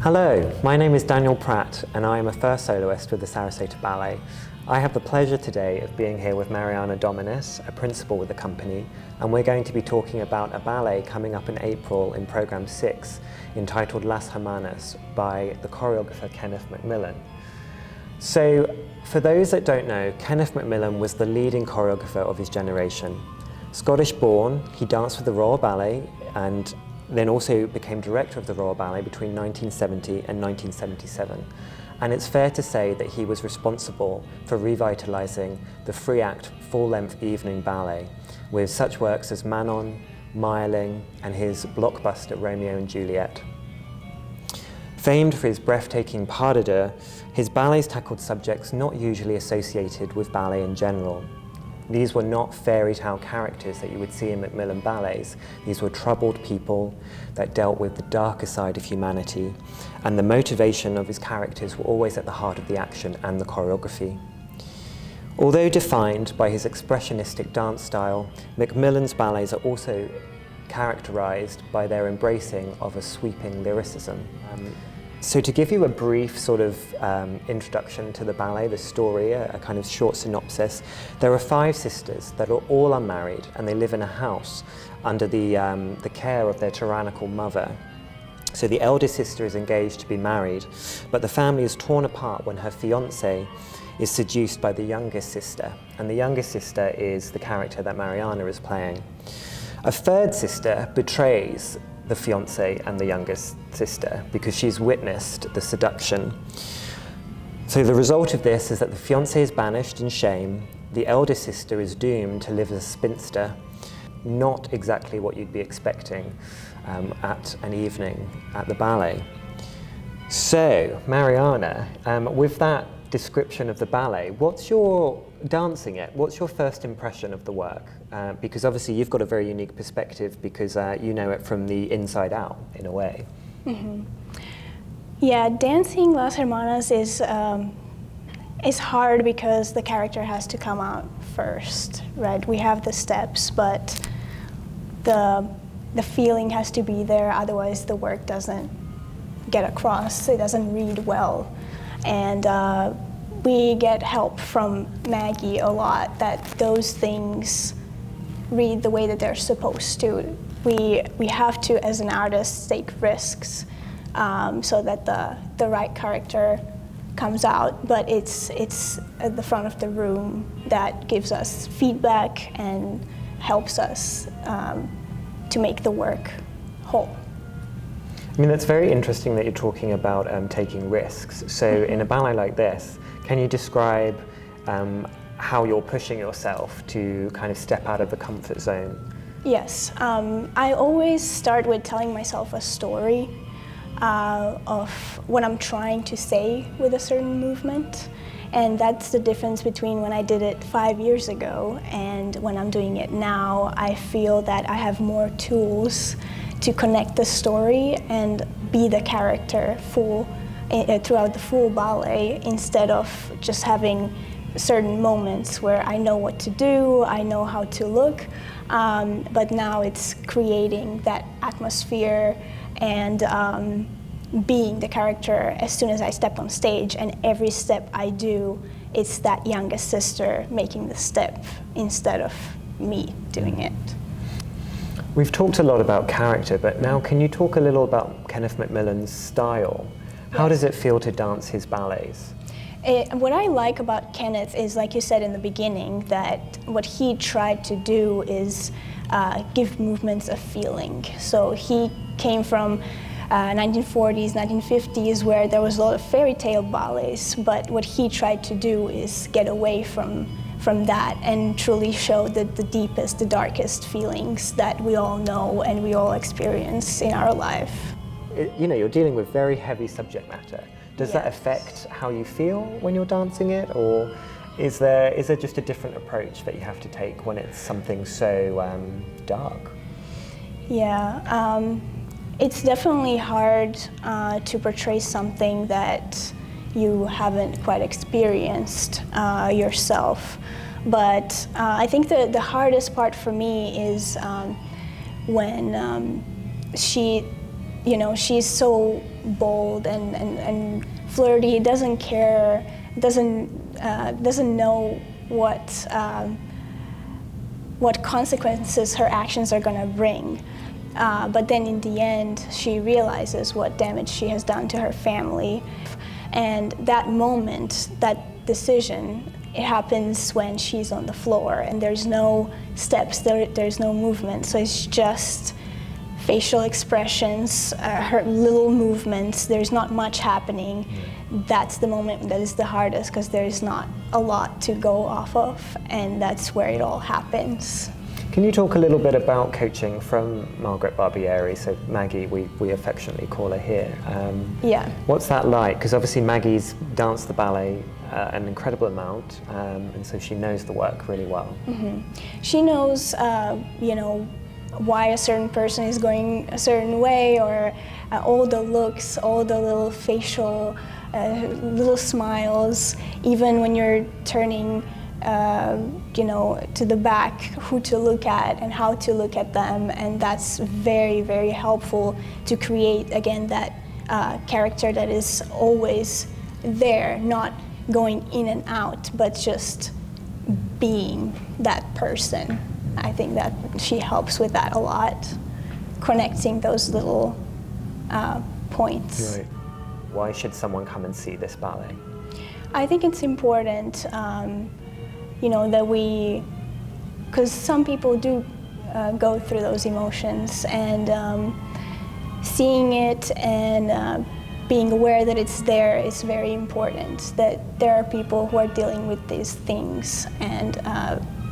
Hello, my name is Daniel Pratt and I am a first soloist with the Sarasota Ballet. I have the pleasure today of being here with Marijana Dominis, a principal with the company, and we're going to be talking about a ballet coming up in April in Programme 6 entitled Las Hermanas by the choreographer Kenneth MacMillan. So, for those that don't know, Kenneth MacMillan was the leading choreographer of his generation. Scottish born, he danced with the Royal Ballet and then also became director of the Royal Ballet between 1970 and 1977. And it's fair to say that he was responsible for revitalising the free-act, full-length evening ballet with such works as Manon, Myling, and his blockbuster Romeo and Juliet. Famed for his breathtaking pas de deux, his ballets tackled subjects not usually associated with ballet in general. These were not fairy tale characters that you would see in MacMillan ballets. These were troubled people that dealt with the darker side of humanity, and the motivation of his characters were always at the heart of the action and the choreography. Although defined by his expressionistic dance style, MacMillan's ballets are also characterized by their embracing of a sweeping lyricism. So to give you a brief sort of introduction to the ballet, the story, a kind of short synopsis, there are 5 sisters that are all unmarried and they live in a house under the care of their tyrannical mother. So the eldest sister is engaged to be married, but the family is torn apart when her fiancé is seduced by the youngest sister, and the youngest sister is the character that Marijana is playing. A third sister betrays the fiancé and the youngest sister because she's witnessed the seduction. So the result of this is that the fiancé is banished in shame, the eldest sister is doomed to live as a spinster, not exactly what you'd be expecting at an evening at the ballet. So, Marijana, with that description of the ballet, what's your first impression of the work? Because obviously you've got a very unique perspective because you know it from the inside out, in a way. Mm-hmm. Yeah, dancing Las Hermanas is hard because the character has to come out first, right? We have the steps, but the feeling has to be there, otherwise the work doesn't get across, it doesn't read well. And we get help from Maggie a lot that those things read the way that they're supposed to. We have to, as an artist, take risks so that the right character comes out, but it's at the front of the room that gives us feedback and helps us to make the work whole. I mean, it's very interesting that you're talking about taking risks. So in a ballet like this, can you describe how you're pushing yourself to kind of step out of the comfort zone? Yes, I always start with telling myself a story of what I'm trying to say with a certain movement. And that's the difference between when I did it 5 years ago and when I'm doing it now. I feel that I have more tools to connect the story and be the character throughout the full ballet, instead of just having certain moments where I know what to do, I know how to look, but now it's creating that atmosphere and being the character as soon as I step on stage, and every step I do, it's that youngest sister making the step instead of me doing it. We've talked a lot about character, but now can you talk a little about Kenneth MacMillan's style? How does it feel to dance his ballets? What I like about Kenneth is, like you said in the beginning, that what he tried to do is give movements a feeling. So he came from 1940s, 1950s, where there was a lot of fairy tale ballets, but what he tried to do is get away from that and truly show the deepest, the darkest feelings that we all know and we all experience in our life. You know, you're dealing with very heavy subject matter. Does that affect how you feel when you're dancing it, or is there just a different approach that you have to take when it's something so dark? Yeah, it's definitely hard to portray something that you haven't quite experienced yourself. But I think the hardest part for me is when she you know, she's so bold and flirty, doesn't care, doesn't know what consequences her actions are going to bring. But then in the end, she realizes what damage she has done to her family. And that moment, that decision, it happens when she's on the floor and there's no steps, there's no movement. So it's just facial expressions, her little movements, there's not much happening. That's the moment that is the hardest because there's not a lot to go off of, and that's where it all happens. Can you talk a little bit about coaching from Margaret Barbieri, so Maggie, we affectionately call her here. Yeah. What's that like? Because obviously Maggie's danced the ballet an incredible amount, and so she knows the work really well. Mm-hmm. She knows, you know, why a certain person is going a certain way, or all the looks, all the little facial, little smiles, even when you're turning you know, to the back, who to look at and how to look at them, and that's very, very helpful to create, again, that character that is always there, not going in and out, but just being that person. I think that she helps with that a lot, connecting those little points. Right. Why should someone come and see this ballet? I think it's important, you know, that because some people do go through those emotions, and seeing it and being aware that it's there is very important, that there are people who are dealing with these things, and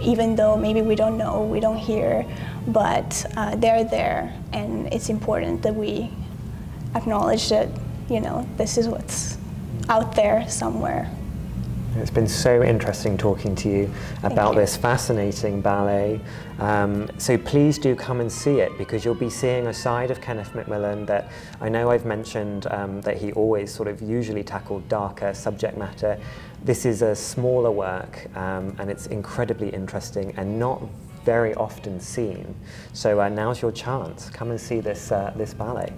even though maybe we don't know, we don't hear, but they're there, and it's important that we acknowledge that, you know, this is what's out there somewhere. It's been so interesting talking to you about this fascinating ballet. So please do come and see it, because you'll be seeing a side of Kenneth MacMillan that I know I've mentioned that he always sort of usually tackled darker subject matter. This is a smaller work, and it's incredibly interesting and not very often seen. So now's your chance. Come and see this ballet.